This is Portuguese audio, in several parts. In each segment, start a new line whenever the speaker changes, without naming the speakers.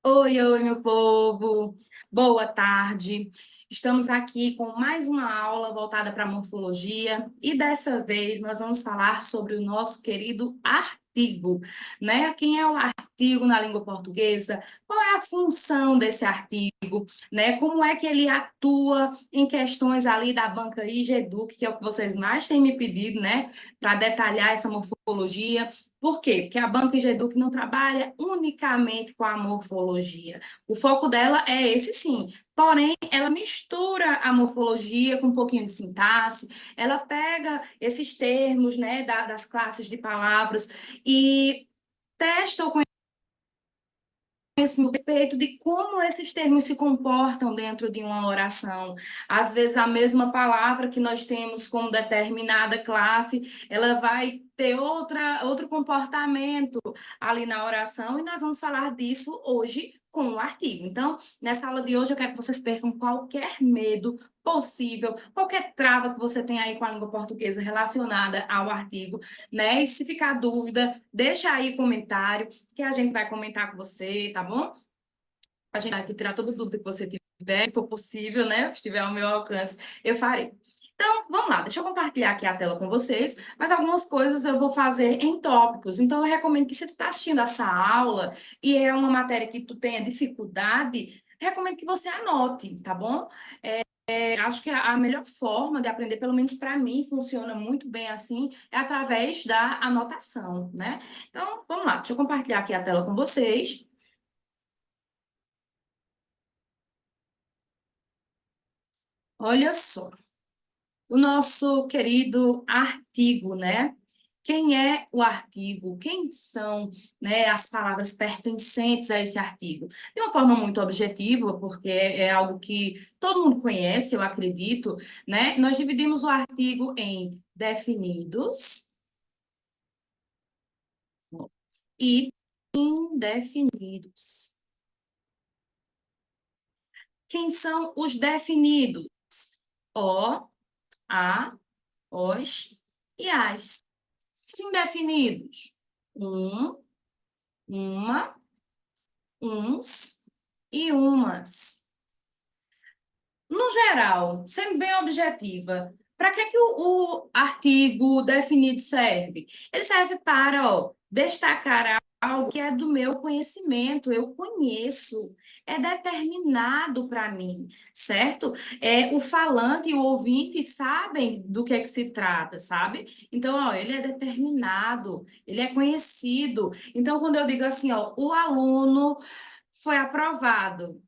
Oi, oi, meu povo. Boa tarde. Estamos aqui com mais uma aula voltada para a morfologia e dessa vez nós vamos falar sobre o nosso querido artigo, né? Quem é o artigo na língua portuguesa? Qual é a função desse artigo, né? Como é que ele atua em questões ali da banca IGEDUC, que é o que vocês mais têm me pedido, né? Para detalhar essa morfologia. Por quê? Porque a Banca Igeduc não trabalha unicamente com a morfologia. O foco dela é esse sim. Porém, ela mistura a morfologia com um pouquinho de sintaxe, ela pega esses termos, né, das classes de palavras e testa o conhecimento a respeito de como esses termos se comportam dentro de uma oração. Às vezes, a mesma palavra que nós temos como determinada classe, ela vai ter outro comportamento ali na oração, e nós vamos falar disso hoje com o artigo. Então, nessa aula de hoje, eu quero que vocês percam qualquer medo possível, qualquer trava que você tenha aí com a língua portuguesa relacionada ao artigo, né? E se ficar dúvida, deixa aí comentário que a gente vai comentar com você, tá bom? A gente vai aqui tirar toda dúvida que você tiver, se for possível, né? Que estiver ao meu alcance, eu farei. Então, vamos lá, deixa eu compartilhar aqui a tela com vocês, mas algumas coisas eu vou fazer em tópicos. Então, eu recomendo que se tu está assistindo essa aula e é uma matéria que tu tenha dificuldade, recomendo que você anote, tá bom? Acho que a melhor forma de aprender, pelo menos para mim, funciona muito bem assim, é através da anotação, né? Então, vamos lá, deixa eu compartilhar aqui a tela com vocês. Olha só, o nosso querido artigo, né? Quem é o artigo? Quem são, né, as palavras pertencentes a esse artigo? De uma forma muito objetiva, porque é algo que todo mundo conhece, eu acredito, né? Nós dividimos o artigo em definidos e indefinidos. Quem são os definidos? O, a, os e as. Os indefinidos? Um, uma, uns e umas. No geral, sendo bem objetiva, para que que o artigo definido serve? Ele serve para, ó, destacar algo que é do meu conhecimento, eu conheço, é determinado para mim, certo? O falante e o ouvinte sabem do que é que se trata, sabe? Então, ó, ele é determinado, ele é conhecido. Então, quando eu digo assim, ó, o aluno foi aprovado.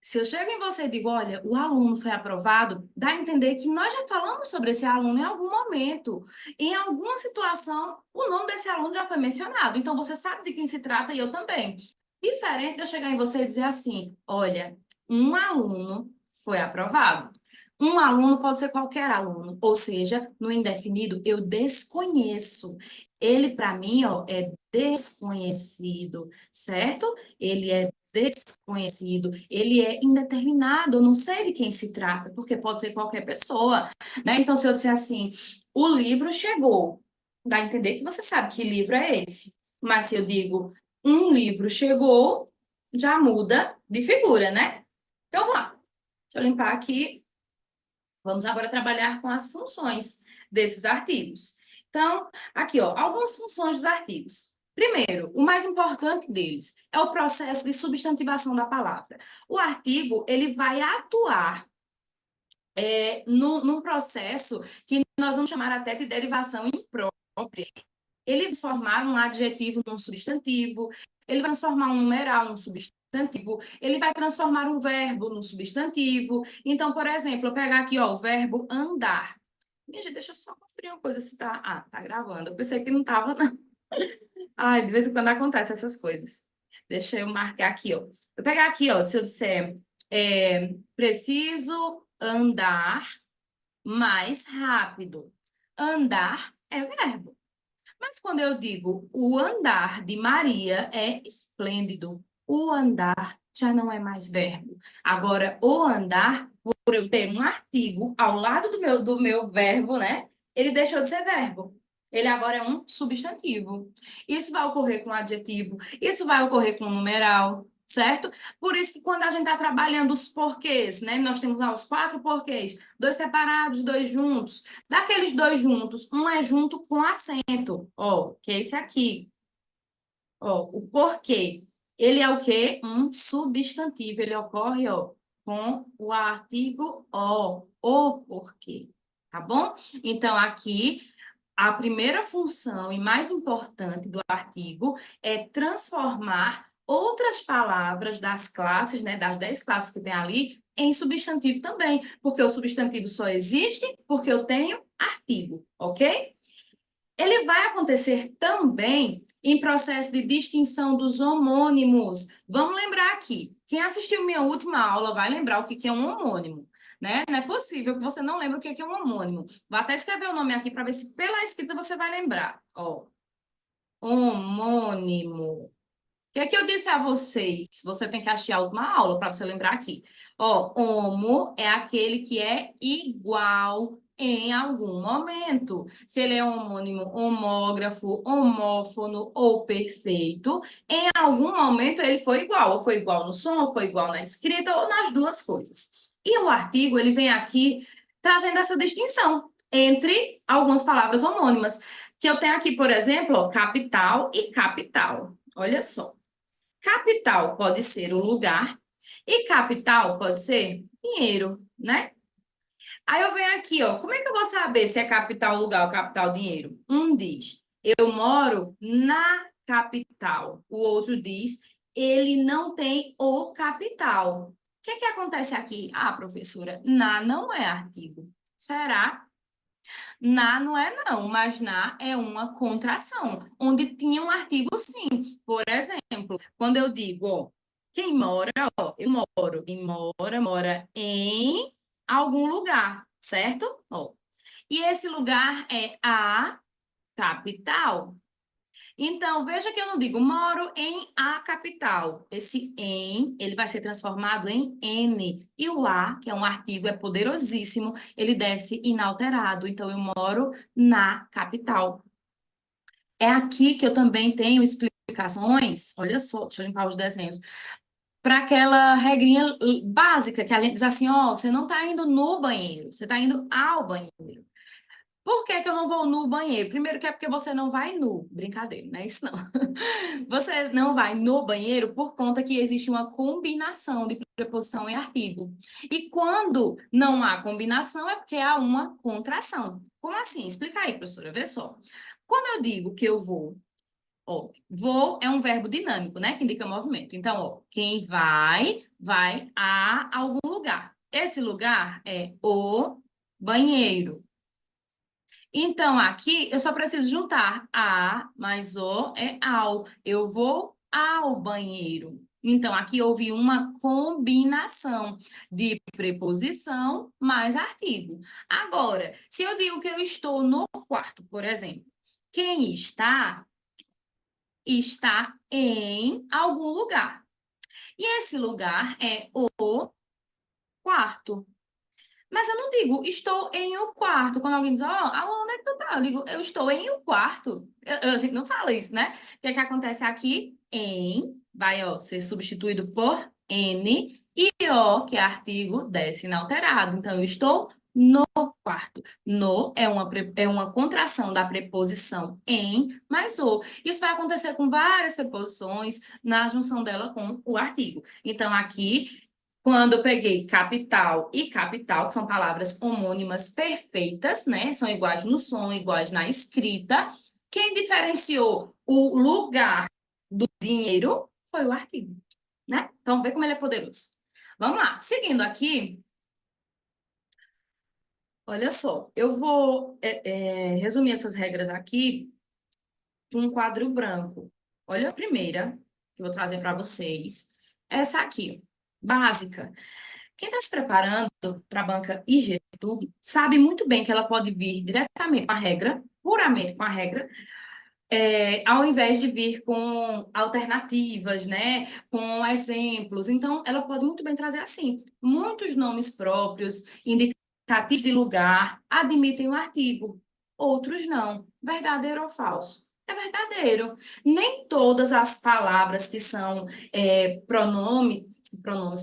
Se eu chego em você e digo, olha, o aluno foi aprovado, dá a entender que nós já falamos sobre esse aluno em algum momento. Em alguma situação, o nome desse aluno já foi mencionado. Então, você sabe de quem se trata e eu também. Diferente de eu chegar em você e dizer assim, olha, um aluno foi aprovado. Um aluno pode ser qualquer aluno, ou seja, no indefinido, eu desconheço. Ele, para mim, ó, é desconhecido, certo? Ele é desconhecido, ele é indeterminado, eu não sei de quem se trata, porque pode ser qualquer pessoa, né? Então, se eu disser assim, o livro chegou, dá a entender que você sabe que livro é esse. Mas se eu digo, um livro chegou, já muda de figura, né? Então, vamos lá. Deixa eu limpar aqui. Vamos agora trabalhar com as funções desses artigos. Então, aqui, ó, algumas funções dos artigos. Primeiro, o mais importante deles é o processo de substantivação da palavra. O artigo, ele vai atuar num processo que nós vamos chamar até de derivação imprópria. Ele vai transformar um adjetivo num substantivo, ele vai transformar um numeral num substantivo, ele vai transformar um verbo num substantivo. Então, por exemplo, eu pegar aqui, ó, o verbo andar. Minha gente, deixa eu só conferir uma coisa se tá. Ah, tá gravando. Eu pensei que não tava, não. Ai, de vez em quando acontece essas coisas. Deixa eu marcar aqui, ó. Eu pegar aqui, ó, se eu disser preciso andar mais rápido. Andar é verbo. Mas quando eu digo o andar de Maria é esplêndido, o andar já não é mais verbo. Agora, o andar, por eu ter um artigo ao lado do meu verbo, né? Ele deixou de ser verbo. Ele agora é um substantivo. Isso vai ocorrer com adjetivo, isso vai ocorrer com numeral. certo? Por isso que quando a gente está trabalhando os porquês, né? Nós temos lá os 4 porquês, 2 separados, 2 juntos. Daqueles 2 juntos, um é junto com acento, ó, que é esse aqui. Ó, o porquê. Ele é o quê? Um substantivo. Ele ocorre, ó, com o artigo o porquê. Tá bom? Então, aqui, a primeira função e mais importante do artigo é transformar outras palavras das classes, né, das 10 classes que tem ali, em substantivo também, porque o substantivo só existe porque eu tenho artigo, ok? Ele vai acontecer também em processo de distinção dos homônimos. Vamos lembrar aqui, quem assistiu minha última aula vai lembrar o que é um homônimo, né? Não é possível que você não lembre o que é um homônimo. Vou até escrever o nome aqui para ver se pela escrita você vai lembrar. Ó, homônimo. O que é que eu disse a vocês? Você tem que assistir a última aula para você lembrar aqui. Ó, homo é aquele que é igual em algum momento. Se ele é homônimo, homógrafo, homófono ou perfeito, em algum momento ele foi igual. Ou foi igual no som, ou foi igual na escrita, ou nas duas coisas. E o artigo, ele vem aqui trazendo essa distinção entre algumas palavras homônimas. Que eu tenho aqui, por exemplo, ó, capital e capital. Olha só. Capital pode ser o lugar e capital pode ser dinheiro, né? Aí eu venho aqui, ó, como é que eu vou saber se é capital lugar ou capital dinheiro? Um diz, eu moro na capital. O outro diz, ele não tem o capital. O que é que acontece aqui? Ah, professora, na não é artigo. Será? Na não é não, mas na é uma contração, onde tinha um artigo sim. Por exemplo, quando eu digo, ó, quem mora, ó, eu moro, quem mora em algum lugar, certo? Ó, e esse lugar é a capital. Então, veja que eu não digo moro em a capital. Esse em, ele vai ser transformado em N. E o a, que é um artigo, é poderosíssimo, ele desce inalterado. Então, eu moro na capital. É aqui que eu também tenho explicações, olha só, deixa eu limpar os desenhos, para aquela regrinha básica que a gente diz assim, ó, você não está indo no banheiro, você está indo ao banheiro. Por que que eu não vou no banheiro? Primeiro que é porque você não vai nu. Brincadeira, não é isso não. Você não vai no banheiro por conta que existe uma combinação de preposição e artigo. E quando não há combinação é porque há uma contração. Como assim? Explica aí, professora, vê só. Quando eu digo que eu vou, ó, vou é um verbo dinâmico, né, que indica movimento. Então, ó, quem vai a algum lugar. Esse lugar é o banheiro. Então, aqui eu só preciso juntar a mais o é ao. Eu vou ao banheiro. Então, aqui houve uma combinação de preposição mais artigo. Agora, se eu digo que eu estou no quarto, por exemplo, quem está em algum lugar. E esse lugar é o quarto. Mas eu não digo, estou em um quarto. Quando alguém diz, ó, alô, onde é que tu tá? Eu digo, eu estou em um quarto. A gente não fala isso, né? O que é que acontece aqui? Em, vai, ó, ser substituído por N, e o, que é artigo, desce inalterado. Então, eu estou no quarto. No é uma contração da preposição em mais o. Isso vai acontecer com várias preposições na junção dela com o artigo. Então, aqui quando eu peguei capital e capital, que são palavras homônimas perfeitas, né? São iguais no som, iguais na escrita. Quem diferenciou o lugar do dinheiro foi o artigo, né? Então, vê como ele é poderoso. Vamos lá, seguindo aqui, olha só, eu vou resumir essas regras aqui em um quadro branco. Olha a primeira que eu vou trazer para vocês. Essa aqui, básica. Quem está se preparando para a banca IGTube sabe muito bem que ela pode vir diretamente com a regra, puramente com a regra, ao invés de vir com alternativas, né, com exemplos. Então, ela pode muito bem trazer assim, muitos nomes próprios, indicativos de lugar, admitem o artigo, outros não. Verdadeiro ou falso? É verdadeiro. Nem todas as palavras que são pronomes,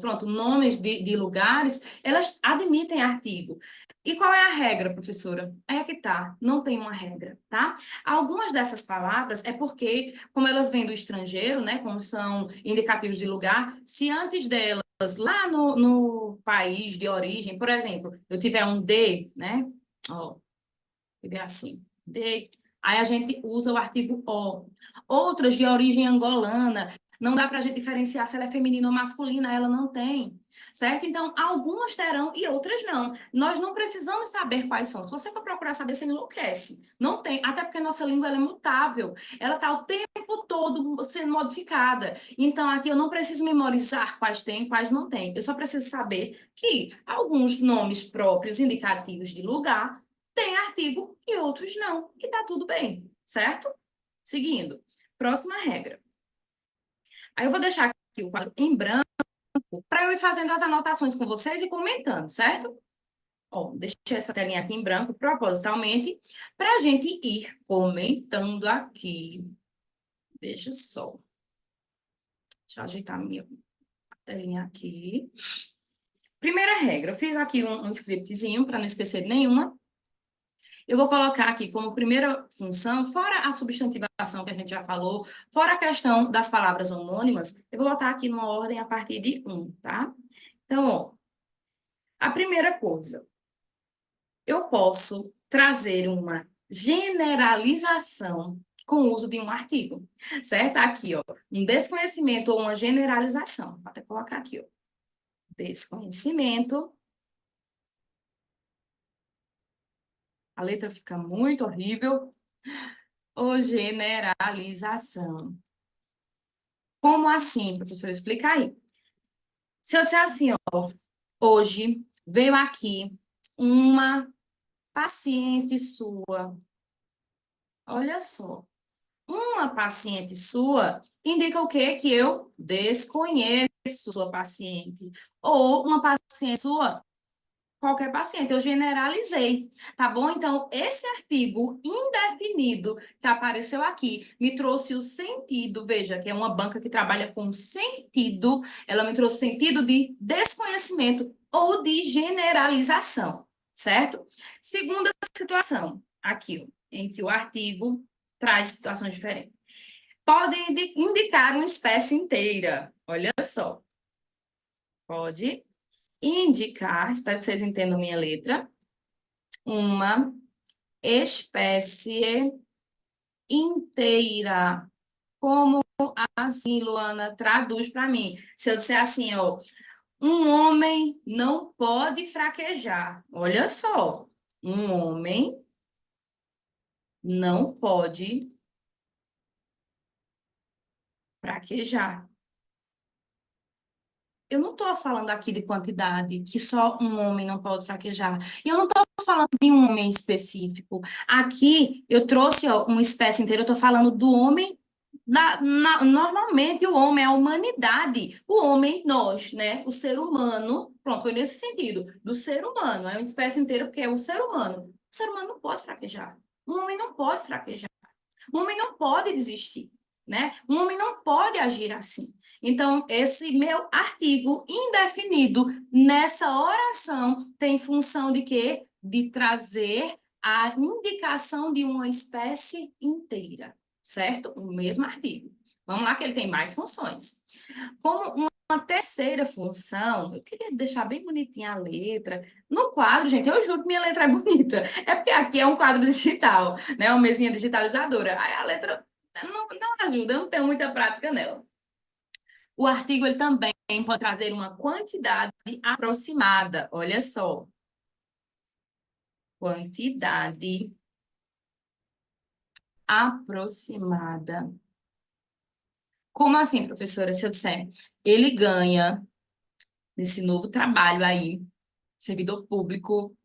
pronto, nomes de lugares, elas admitem artigo. E qual é a regra, professora? É que tá, não tem uma regra, tá? Algumas dessas palavras é porque, como elas vêm do estrangeiro, né, como são indicativos de lugar, se antes delas, lá no país de origem, por exemplo, eu tiver um de, né, ó, escrever assim, de. Aí a gente usa o artigo o. Outras de origem angolana, não dá para a gente diferenciar se ela é feminina ou masculina, ela não tem, certo? Então, algumas terão e outras não. Nós não precisamos saber quais são. Se você for procurar saber, você enlouquece. Não tem, até porque a nossa língua ela é mutável. Ela está o tempo todo sendo modificada. Então, aqui eu não preciso memorizar quais tem, quais não tem. Eu só preciso saber que alguns nomes próprios indicativos de lugar tem artigo e outros não. E tá tudo bem, certo? Seguindo. Próxima regra. Aí eu vou deixar aqui o quadro em branco para eu ir fazendo as anotações com vocês e comentando, certo? Ó, deixei essa telinha aqui em branco propositalmente para a gente ir comentando aqui. Veja só. Deixa eu ajeitar a minha telinha aqui. Primeira regra, eu fiz aqui um scriptzinho para não esquecer nenhuma. Eu vou colocar aqui como primeira função, fora a substantivação que a gente já falou, fora a questão das palavras homônimas, eu vou botar aqui numa ordem a partir de 1, tá? Então, ó, a primeira coisa, eu posso trazer uma generalização com o uso de um artigo, certo? Aqui, ó, um desconhecimento ou uma generalização. Vou até colocar aqui, ó, desconhecimento. A letra fica muito horrível. Ou generalização. Como assim, professor? Explica aí. Se eu disser assim, ó, hoje veio aqui uma paciente sua, olha só, uma paciente sua indica o quê? Que eu desconheço sua paciente. Ou uma paciente sua qualquer paciente, eu generalizei, tá bom? Então, esse artigo indefinido que apareceu aqui me trouxe o sentido, veja, que é uma banca que trabalha com sentido, ela me trouxe sentido de desconhecimento ou de generalização, certo? Segunda situação, aqui, ó, em que o artigo traz situações diferentes. Pode indicar uma espécie inteira, olha só. Pode indicar, espero que vocês entendam minha letra, uma espécie inteira. Como assim, Luana? Traduz para mim. Se eu disser assim, ó, um homem não pode fraquejar. Olha só, um homem não pode fraquejar. Eu não estou falando aqui de quantidade, que só um homem não pode fraquejar. E eu não estou falando de um homem específico. Aqui eu trouxe ó, uma espécie inteira, eu estou falando do homem. Normalmente o homem é a humanidade. O homem, nós, né? O ser humano. Pronto, foi nesse sentido. Do ser humano. É uma espécie inteira porque é o ser humano. O ser humano não pode fraquejar. Um homem não pode fraquejar. Um homem não pode desistir, né? Um homem não pode agir assim. Então, esse meu artigo indefinido nessa oração tem função de quê? De trazer a indicação de uma espécie inteira, certo? O mesmo artigo. Vamos lá que ele tem mais funções. Como uma terceira função, eu queria deixar bem bonitinha a letra. No quadro, gente, eu juro que minha letra é bonita. É porque aqui é um quadro digital, né? Uma mesinha digitalizadora. Aí a letra não ajuda, eu não tenho muita prática nela. O artigo ele também pode trazer uma quantidade aproximada. Olha só. Quantidade aproximada. Como assim, professora? Se eu disser, ele ganha nesse novo trabalho aí, servidor público,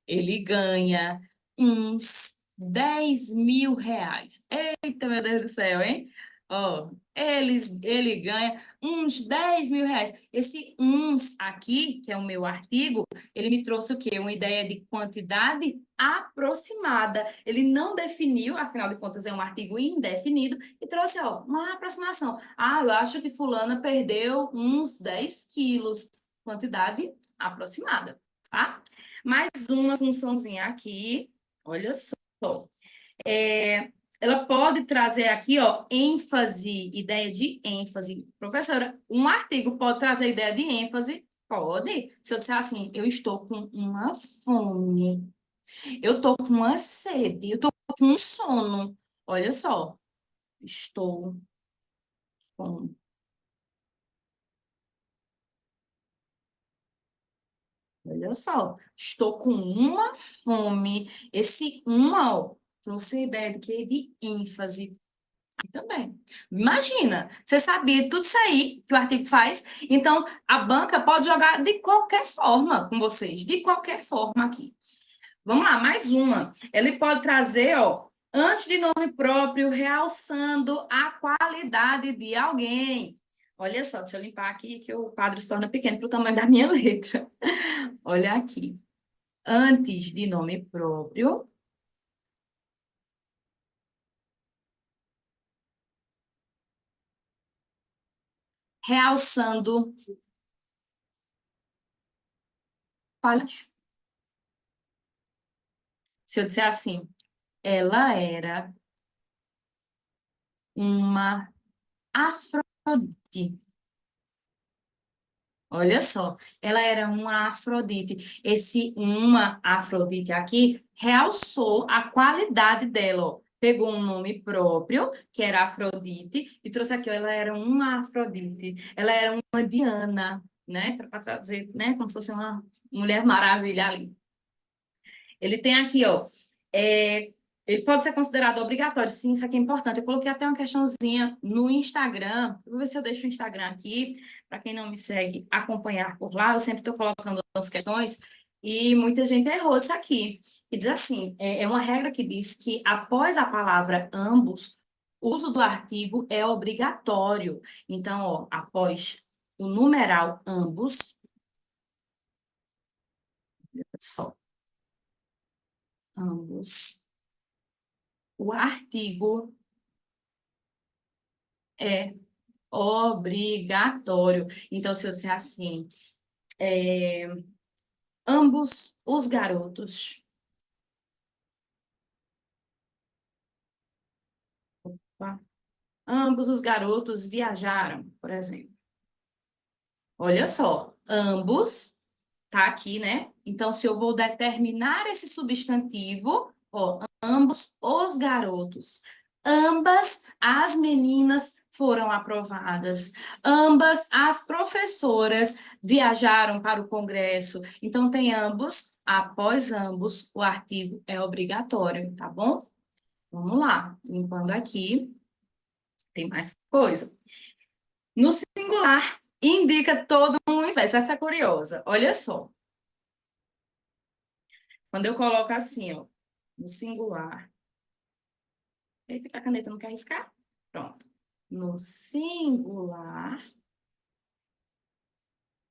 ele ganha uns R$ 10.000. Eita, meu Deus do céu, hein? Ó, ele ganha uns 10 mil reais. Esse uns aqui, que é o meu artigo, ele me trouxe o quê? Uma ideia de quantidade aproximada. Ele não definiu, afinal de contas, é um artigo indefinido, e trouxe, ó, uma aproximação. Ah, eu acho que fulana perdeu uns 10 quilos. Quantidade aproximada, tá? Mais uma funçãozinha aqui, olha só. É, ela pode trazer aqui, ó, ênfase, ideia de ênfase. Professora, um artigo pode trazer ideia de ênfase? Pode. Se eu disser assim, eu estou com uma fome, eu estou com uma sede, eu estou com um sono. Olha só, estou com, olha só, estou com uma fome. Esse uma, ó, trouxe ideia de quê? De ênfase. Também. Imagina, você sabia tudo isso aí que o artigo faz? Então, a banca pode jogar de qualquer forma com vocês, de qualquer forma aqui. Vamos lá, mais uma. Ele pode trazer, ó, antes de nome próprio, realçando a qualidade de alguém. Olha só, deixa eu limpar aqui que o quadro se torna pequeno para o tamanho da minha letra. Olha aqui. Antes de nome próprio, realçando qualidade. Se eu disser assim, ela era uma Afrodite. Olha só, ela era uma Afrodite. Esse uma Afrodite aqui realçou a qualidade dela, ó. Pegou um nome próprio, que era Afrodite, e trouxe aqui, ó, ela era uma Afrodite. Ela era uma Diana, né? Para trazer, né? Como se fosse uma Mulher Maravilha ali. Ele tem aqui, ó, ele pode ser considerado obrigatório, sim, isso aqui é importante. Eu coloquei até uma questãozinha no Instagram. Vou ver se eu deixo o Instagram aqui, para quem não me segue, acompanhar por lá. Eu sempre estou colocando as questões e muita gente errou isso aqui. E diz assim, é uma regra que diz que após a palavra ambos, o uso do artigo é obrigatório. Então, ó, após o numeral ambos, só ambos, o artigo é obrigatório. Então, se eu disser assim, ambos os garotos, tá? Ambos os garotos viajaram, por exemplo. Olha só, ambos, tá aqui, né? Então, se eu vou determinar esse substantivo, ó, ambos os garotos, ambas as meninas foram aprovadas, ambas as professoras viajaram para o congresso. Então, tem ambos, após ambos, o artigo é obrigatório, tá bom? Vamos lá, limpando aqui, tem mais coisa. No singular, indica todo uma espécie. Essa é curiosa. Olha só. Quando eu coloco assim, ó, no singular. Eita, que a caneta não quer riscar? Pronto. No singular,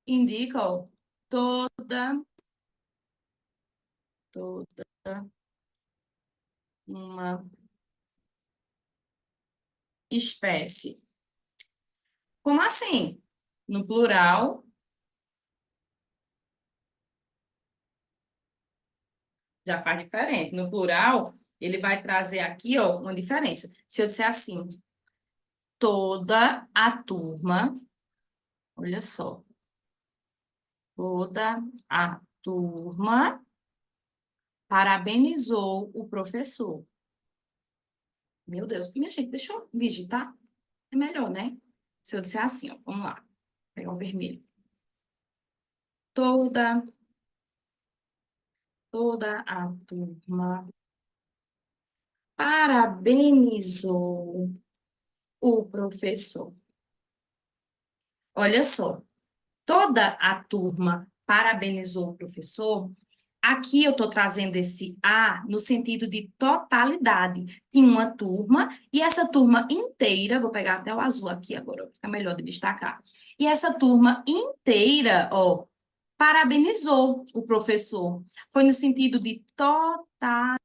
indica, ó, toda uma espécie. Como assim? No plural, já faz diferente. No plural, ele vai trazer aqui, ó, uma diferença. Se eu disser assim, toda a turma, olha só, toda a turma parabenizou o professor. Meu Deus, minha gente, deixa eu digitar. É melhor, né? Se eu disser assim, ó, vamos lá. Pegar o vermelho. Toda, toda a turma parabenizou o professor. Olha só, toda a turma parabenizou o professor. Aqui eu estou trazendo esse A no sentido de totalidade. Tinha uma turma, e essa turma inteira, vou pegar até o azul aqui agora, fica melhor de destacar. E essa turma inteira, ó, parabenizou o professor. Foi no sentido de totalidade.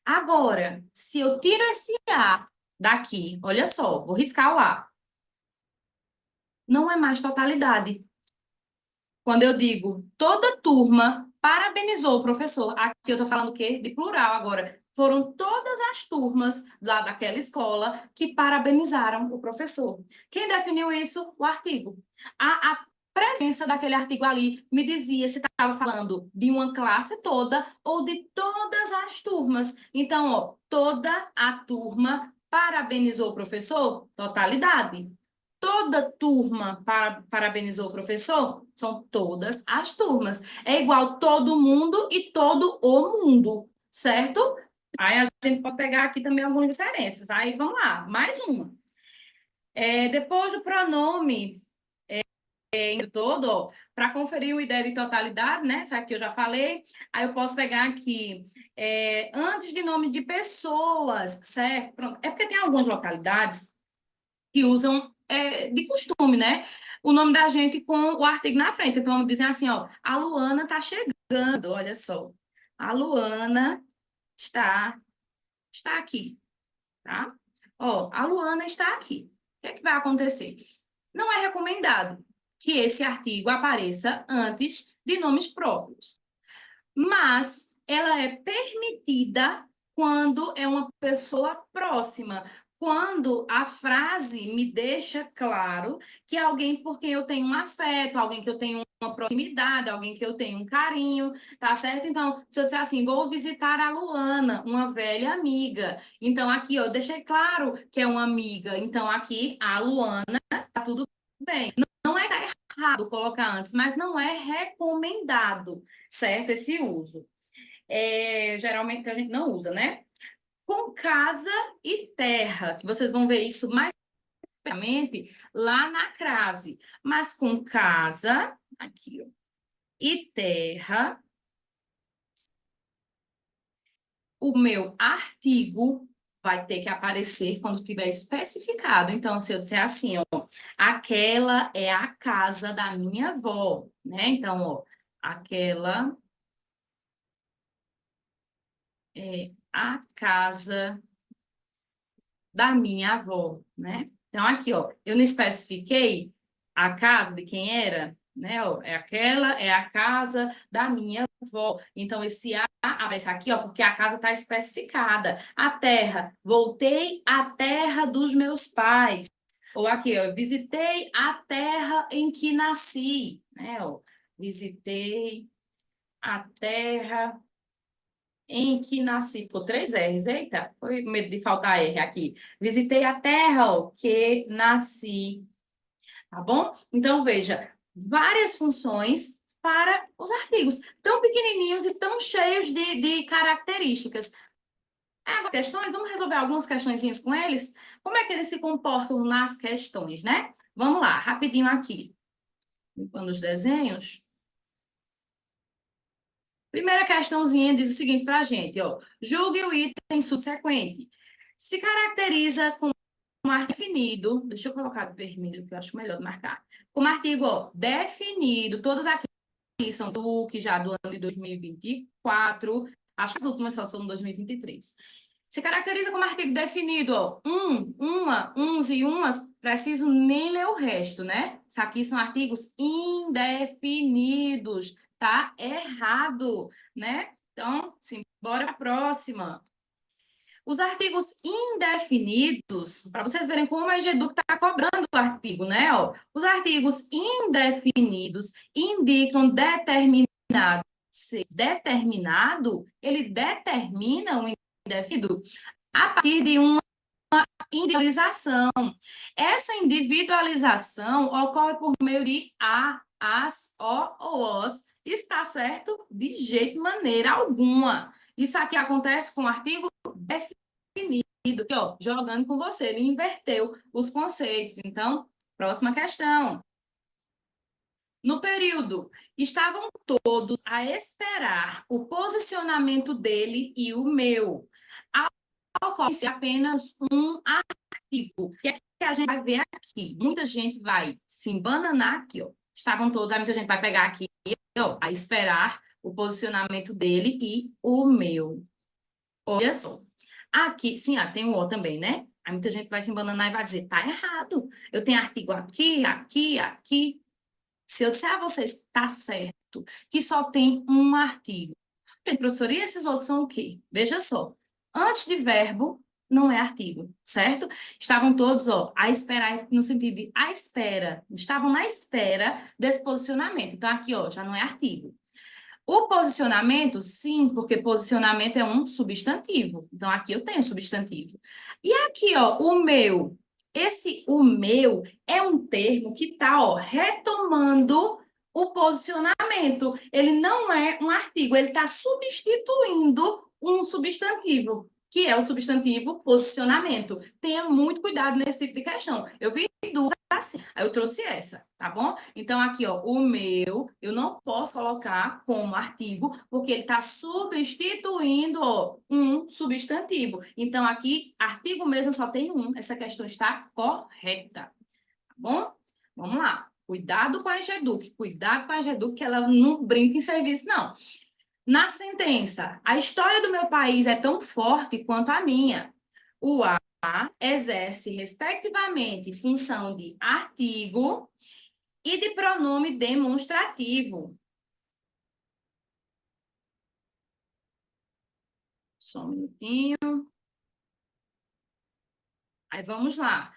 Agora, se eu tiro esse A daqui, olha só, vou riscar o A. Não é mais totalidade. Quando eu digo toda turma parabenizou o professor, aqui eu estou falando o quê? De plural agora. Foram todas as turmas lá daquela escola que parabenizaram o professor. Quem definiu isso? O artigo. A presença daquele artigo ali me dizia se estava falando de uma classe toda ou de todas as turmas. Então, ó, toda a turma parabenizou o professor, totalidade. Toda turma parabenizou o professor? São todas as turmas. É igual todo mundo e todo o mundo, certo? Aí a gente pode pegar aqui também algumas diferenças. Aí vamos lá, mais uma. Depois do pronome todo, para conferir uma ideia de totalidade, né? Isso aqui eu já falei. Aí eu posso pegar aqui, antes de nome de pessoas, certo? Pronto. É porque tem algumas localidades que usam de costume, né? O nome da gente com o artigo na frente. Então, vamos dizer assim, ó, a Luana está chegando, olha só. A Luana está aqui, tá? Ó, a Luana está aqui. O que é que vai acontecer? Não é recomendado que esse artigo apareça antes de nomes próprios, mas ela é permitida quando é uma pessoa próxima, quando a frase me deixa claro que é alguém por quem eu tenho um afeto, alguém que eu tenho uma proximidade, alguém que eu tenho um carinho, tá certo? Então, se eu disser assim, vou visitar a Luana, uma velha amiga. Então, aqui, ó, eu deixei claro que é uma amiga. Então, aqui, a Luana, tá tudo bem. Não é que tá errado colocar antes, mas não é recomendado, certo? Esse uso. Geralmente a gente não usa, né? Com casa e terra, que vocês vão ver isso mais claramente lá na crase. Mas com casa, aqui, ó, e terra, o meu artigo vai ter que aparecer quando tiver especificado. Então, se eu disser assim, ó, aquela é a casa da minha avó, né? Então, ó, aquela é a casa da minha avó, né? Então, aqui, ó, eu não especifiquei a casa de quem era, né? Ó, é a casa da minha avó. Então, esse A aparece aqui, ó, porque a casa está especificada. A terra, voltei à terra dos meus pais. Ou aqui, ó, visitei a terra em que nasci, né? Ó, visitei a terra em que nasci. Ficou 3 R's. Eita, foi medo de faltar R aqui. Visitei a terra, ó, que nasci. Tá bom? Então, veja, várias funções para os artigos, tão pequenininhos e tão cheios de características. Agora, questões, vamos resolver algumas questõezinhas com eles? Como é que eles se comportam nas questões, né? Vamos lá, rapidinho aqui. Limpando os desenhos. Primeira questãozinha diz o seguinte para a gente, ó. Julgue o item subsequente. Se caracteriza como um artigo definido, deixa eu colocar de vermelho, que eu acho melhor de marcar. Como artigo, ó, definido, todas aqui são do que já do ano de 2024, acho que as últimas só são de 2023. Se caracteriza como artigo definido, ó, uns e umas, preciso nem ler o resto, né? Isso aqui são artigos indefinidos, tá errado, né? Então, bora para a próxima. Os artigos indefinidos, para vocês verem como a EGEDUC está cobrando o artigo, né? Ó, os artigos indefinidos indicam determinado. Se determinado, ele determina um indefinido a partir de uma individualização. Essa individualização ocorre por meio de a, as, o ou os. Está certo? De jeito, maneira alguma. Isso aqui acontece com o artigo definido, aqui, ó, jogando com você. Ele inverteu os conceitos. Então, próxima questão. No período, estavam todos a esperar o posicionamento dele e o meu. Ocorre apenas um artigo. O que é que a gente vai ver aqui? Muita gente vai se embananar aqui, ó. Estavam todos, muita gente vai pegar aqui, ó, a esperar o posicionamento dele e o meu. Olha só. Aqui, sim, tem o O também, né? Aí muita gente vai se embananar e vai dizer, tá errado. Eu tenho artigo aqui, aqui, aqui. Se eu disser a vocês, tá certo, que só tem um artigo. Professor, e esses outros são o quê? Veja só. Antes de verbo, não é artigo, certo? Estavam todos, ó, a esperar, no sentido de à espera. Estavam na espera desse posicionamento. Então, aqui, ó, já não é artigo. O posicionamento, sim, porque posicionamento é um substantivo. Então, aqui eu tenho substantivo. E aqui, ó, o meu. Esse o meu é um termo que está, ó, retomando o posicionamento. Ele não é um artigo, ele está substituindo um substantivo, que é o substantivo posicionamento. Tenha muito cuidado nesse tipo de questão. Eu vi duas assim, aí eu trouxe essa, tá bom? Então, aqui, ó, o meu, eu não posso colocar como artigo, porque ele está substituindo, ó, um substantivo. Então, aqui, artigo mesmo só tem um. Essa questão está correta, tá bom? Vamos lá. Cuidado com a Egeduc, cuidado com a Egeduc, que ela não brinca em serviço, não. Na sentença, a história do meu país é tão forte quanto a minha. O A exerce, respectivamente, função de artigo e de pronome demonstrativo. Só um minutinho. Aí vamos lá.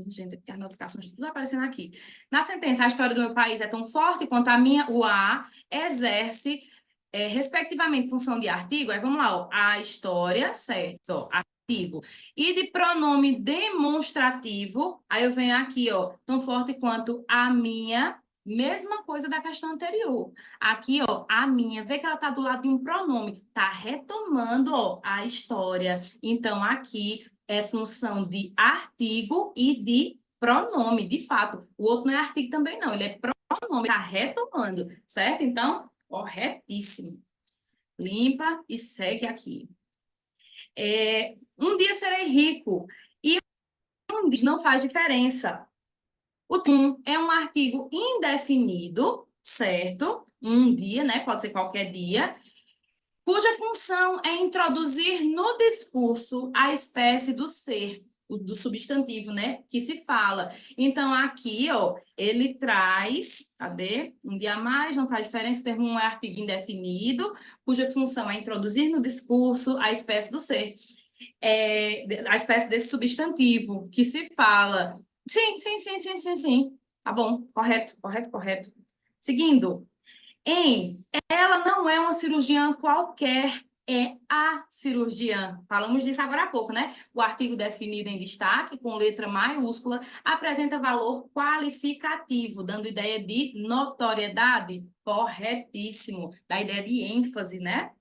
Gente, porque as notificações tudo aparecendo aqui. Na sentença, a história do meu país é tão forte quanto a minha, o A exerce, respectivamente, função de artigo. Aí vamos lá, ó, a história, certo, artigo. E de pronome demonstrativo, aí eu venho aqui, ó, tão forte quanto a minha, mesma coisa da questão anterior. Aqui, ó, a minha, vê que ela tá do lado de um pronome, tá retomando, ó, a história. Então, aqui é função de artigo e de pronome, de fato. O outro não é artigo também, não, ele é pronome, está retomando, certo? Então, corretíssimo. Limpa e segue aqui. Um dia serei rico e um dia não faz diferença. O é um artigo indefinido, certo? Um dia, né? Pode ser qualquer dia, cuja função é introduzir no discurso a espécie do ser, do substantivo, né, que se fala. Então, aqui, ó, ele traz, cadê? Um dia a mais, não faz diferença, o termo é artigo indefinido, cuja função é introduzir no discurso a espécie do ser. A espécie desse substantivo que se fala. Sim, sim, sim, sim, sim, sim. Tá bom, correto, correto, correto. Seguindo. Ela não é uma cirurgiã qualquer, é a cirurgiã. Falamos disso agora há pouco, né? O artigo definido em destaque, com letra maiúscula, apresenta valor qualificativo, dando ideia de notoriedade. Corretíssimo. Da ideia de ênfase, né?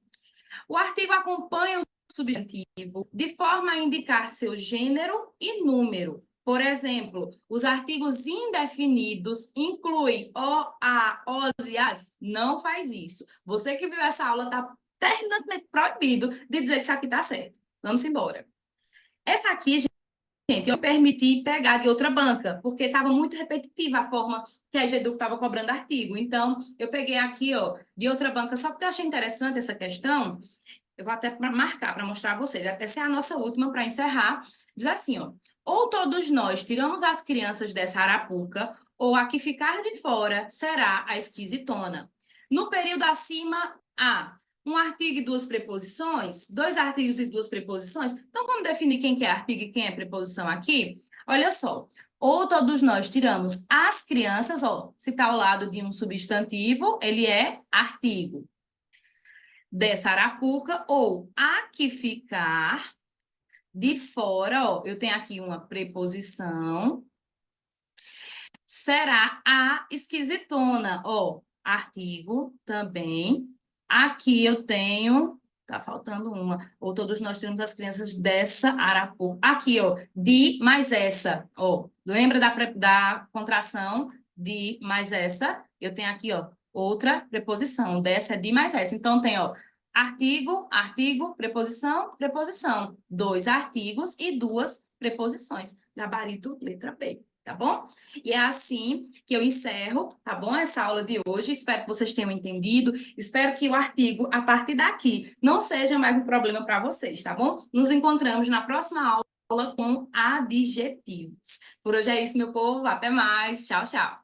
O artigo acompanha o substantivo de forma a indicar seu gênero e número. Por exemplo, os artigos indefinidos incluem o, a, os e as. Não faz isso. Você que viu essa aula está terminantemente proibido de dizer que isso aqui está certo. Vamos embora. Essa aqui, gente, eu permiti pegar de outra banca, porque estava muito repetitiva a forma que a Egeduc estava cobrando artigo. Então, eu peguei aqui, ó, de outra banca, só porque eu achei interessante essa questão. Eu vou até marcar para mostrar a vocês. Essa é a nossa última para encerrar. Diz assim, ó. Ou todos nós tiramos as crianças dessa arapuca, ou a que ficar de fora será a esquisitona. No período acima, há um artigo e duas preposições, dois artigos e duas preposições. Então, vamos definir quem que é artigo e quem é preposição aqui? Olha só. Ou todos nós tiramos as crianças, ó, se está ao lado de um substantivo, ele é artigo dessa arapuca, ou a que ficar de fora, ó, eu tenho aqui uma preposição, será a esquisitona, ó, artigo também. Aqui eu tenho, tá faltando uma, ou todos nós temos as crianças dessa arapuca. Aqui, ó, de mais essa, ó, lembra da contração de mais essa, eu tenho aqui, ó, outra preposição. Dessa é de mais essa. Então, tem, ó, artigo, artigo, preposição, preposição. 2 artigos e 2 preposições. Gabarito, letra B, tá bom? E é assim que eu encerro, tá bom? Essa aula de hoje. Espero que vocês tenham entendido. Espero que o artigo, a partir daqui, não seja mais um problema para vocês, tá bom? Nos encontramos na próxima aula com adjetivos. Por hoje é isso, meu povo. Até mais. Tchau, tchau.